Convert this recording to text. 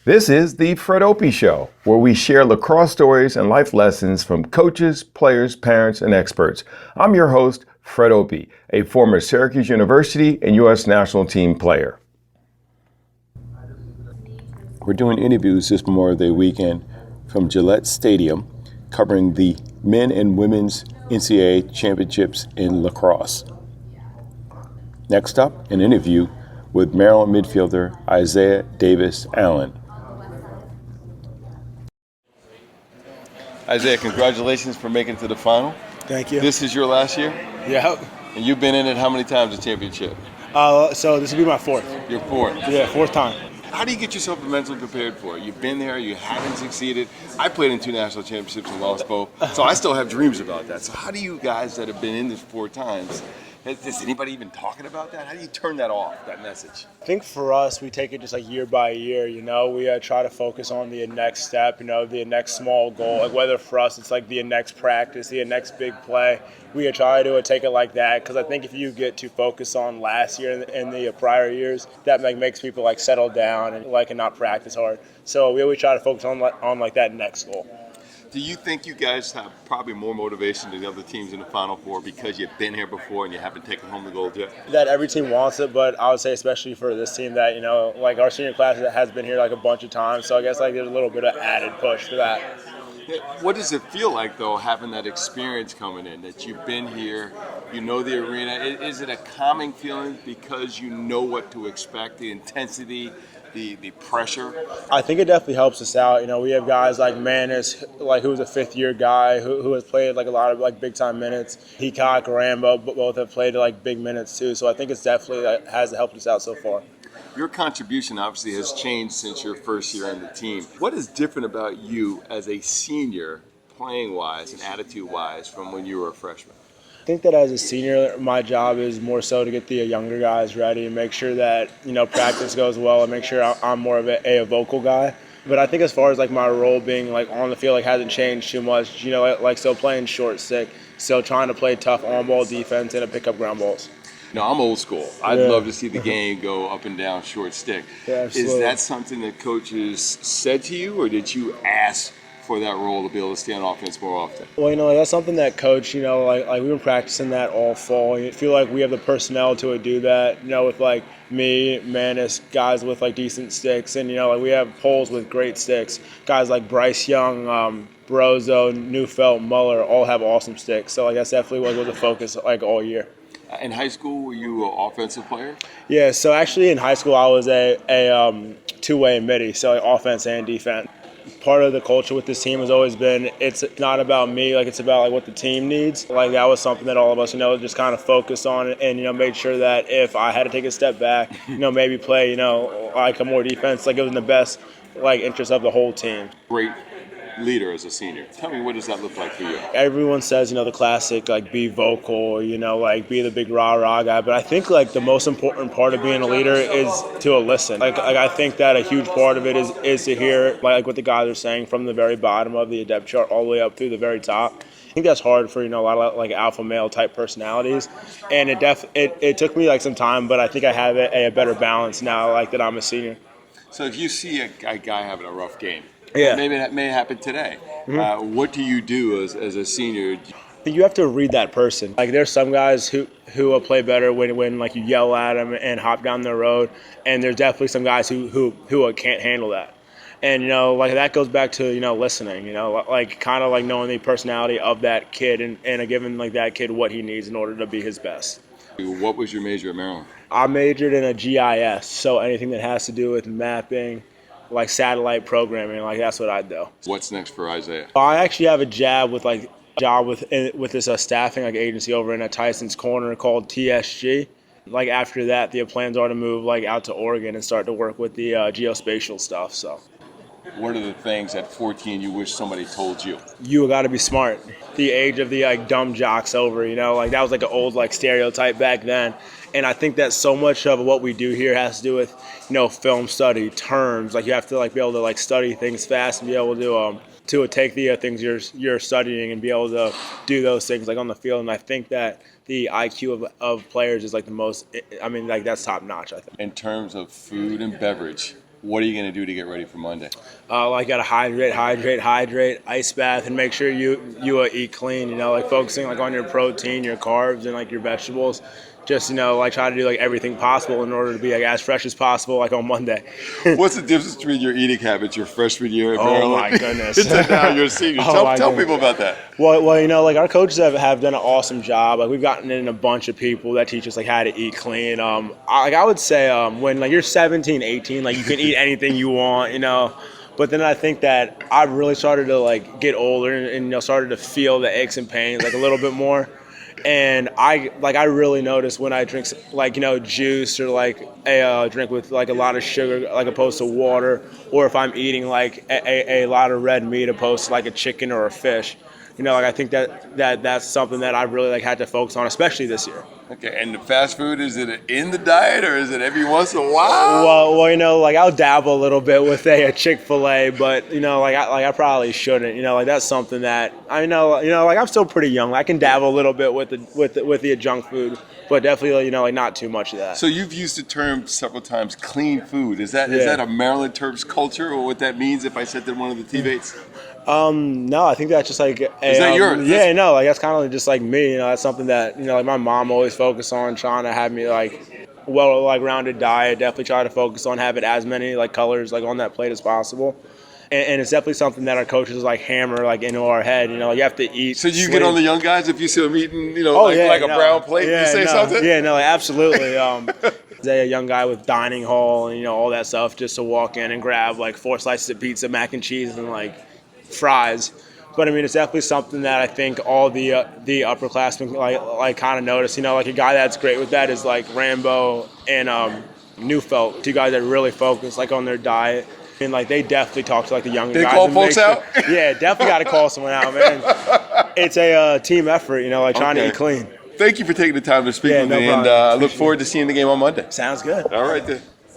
This is the Fred Opie Show, where we share lacrosse stories and life lessons from coaches, players, parents, and experts. I'm your host, Fred Opie, a former Syracuse University and U.S. national team player. We're doing interviews this Memorial Day weekend from Gillette Stadium, covering the men and women's NCAA championships in lacrosse. Next up, an interview with Maryland midfielder Isaiah Davis-Allen. Isaiah, congratulations for making it to the final. Thank you. This is your last year? Yep. And you've been in it how many times, the championship? So this will be my fourth. Your fourth? Yeah, fourth time. How do you get yourself mentally prepared for it? You've been there, you haven't succeeded. I played in 2 national championships and lost both, so I still have dreams about that. So how do you guys that have been in this 4 times, is anybody even talking about that? How do you turn that off, that message? I think for us, we take it just like year by year, you know. We try to focus on the next step, you know, the next small goal. Like whether for us it's like the next practice, the next big play. We try to take it like that because I think if you get too focused on last year and the prior years, that makes people like settle down and not practice hard. So we always try to focus on like that next goal. Do you think you guys have probably more motivation than the other teams in the Final Four because you've been here before and you haven't taken home the gold yet? That every team wants it, but I would say especially for this team that, you know, like our senior class has been here like a bunch of times, so I guess like there's a little bit of added push for that. What does it feel like, though, having that experience coming in, that you've been here, you know the arena? Is it a calming feeling because you know what to expect, the intensity, the pressure? I think it definitely helps us out. You know, we have guys like Manis, like who's a fifth-year guy who has played like a lot of like big-time minutes. Heacock, Rambo, both have played like big minutes too. So I think it's definitely has helped us out so far. Your contribution obviously has changed since your first year on the team. What is different about you as a senior, playing-wise and attitude-wise, from when you were a freshman? I think that as a senior, my job is more so to get the younger guys ready and make sure that, you know, practice goes well and make sure I'm more of a vocal guy. But I think as far as like my role being like on the field, like hasn't changed too much. You know, like still playing short stick, still trying to play tough on-ball defense and to pick up ground balls. No, I'm old school. I'd love to see the game go up and down short stick. Yeah, is that something that coaches said to you, or did you ask for that role to be able to stay on offense more often? Well, you know, that's something that coach, you know, like we've been practicing that all fall. I feel like we have the personnel to do that, you know, with like me, Manis, guys with like decent sticks, and, you know, like we have poles with great sticks. Guys like Bryce Young, Brozo, Neufeld, Muller all have awesome sticks. So like that's definitely was a focus like all year. In high school, were you an offensive player? Yeah, so actually in high school I was a two-way midi, so like offense and defense. Part of the culture with this team has always been it's not about me, like it's about like what the team needs. Like that was something that all of us, you know, just kind of focused on and, you know, made sure that if I had to take a step back, you know, maybe play, you know, like a more defense, like it was in the best like interest of the whole team. Great leader as a senior. Tell me, what does that look like for you? Everyone says, you know, the classic, like be vocal, you know, like be the big rah-rah guy. But I think like the most important part of being a leader is to listen. Like I think that a huge part of it is to hear like what the guys are saying from the very bottom of the depth chart all the way up through the very top. I think that's hard for, you know, a lot of like alpha male type personalities, and it took me like some time, but I think I have a better balance now, like that I'm a senior. So if you see a guy having a rough game, yeah, maybe that may happen today. Mm-hmm. What do you do as a senior? I think you have to read that person. Like there's some guys who will play better when like you yell at them and hop down the road, and there's definitely some guys who can't handle that. And, you know, like that goes back to, you know, listening, you know, like kind of like knowing the personality of that kid and giving like that kid what he needs in order to be his best. What was your major at Maryland? I majored in a GIS, so anything that has to do with mapping, like satellite programming, like that's what I do. What's next for Isaiah? I actually have a job with this staffing like agency over in Tyson's Corner called TSG. Like after that, the plans are to move like out to Oregon and start to work with the geospatial stuff. So. What are the things at 14 you wish somebody told you? You got to be smart. The age of the like dumb jocks over, you know, like that was like an old like stereotype back then. And I think that so much of what we do here has to do with, you know, film study, terms. Like you have to like be able to like study things fast and be able to take the things you're studying and be able to do those things like on the field. And I think that the IQ of players is like the most. I mean, like that's top notch. I think. In terms of food and beverage, What are you going to do to get ready for Monday? Like gotta hydrate, ice bath, and make sure you eat clean. Like focusing like on your protein, your carbs, and like your vegetables. Just like try to do like everything possible in order to be like as fresh as possible like on Monday. What's the difference between your eating habits your freshman year at Maryland? Oh my goodness! And now you're a senior. Tell people about that. Well, like our coaches have done an awesome job. Like we've gotten in a bunch of people that teach us like how to eat clean. I would say when like you're 17, 18, like you can eat anything you want, But then I think that I really started to like get older and started to feel the aches and pains like a little bit more. And I really notice when I drink like juice or like a drink with like a lot of sugar like opposed to water, or if I'm eating like a lot of red meat opposed to like a chicken or a fish. Like I think that's something that I really like had to focus on, especially this year. Okay, and the fast food, is it in the diet or is it every once in a while? Well, like I'll dabble a little bit with a Chick-fil-A, but I probably shouldn't. Like that's something that I know. Like I'm still pretty young. I can dabble a little bit with the junk food, but definitely like not too much of that. So you've used the term several times, clean food. Is that a Maryland Terps culture, or what that means? If I said to one of the teammates. No, I think that's just like is that yours? Yeah, no, like that's kind of just like me. That's something that like my mom always focused on, trying to have me like rounded diet. Definitely try to focus on having as many like colors like on that plate as possible. And it's definitely something that our coaches like hammer like into our head. You have to eat. So you get on the young guys if you see them eating, a brown plate. You say something. Yeah, no, absolutely. A young guy with dining hall and all that stuff, just to walk in and grab like 4 slices of pizza, mac and cheese, and like fries. But I mean, it's definitely something that I think all the upperclassmen like kind of notice. Like a guy that's great with that is like Rambo and Neufeld, 2 guys that really focus like on their diet. And like they definitely talk to like the younger guys. They call folks out? Yeah, definitely got to call someone out, man. It's a team effort, like trying to eat clean. Thank you for taking the time to speak with me, and I look forward to seeing the game on Monday. Sounds good. All right, then.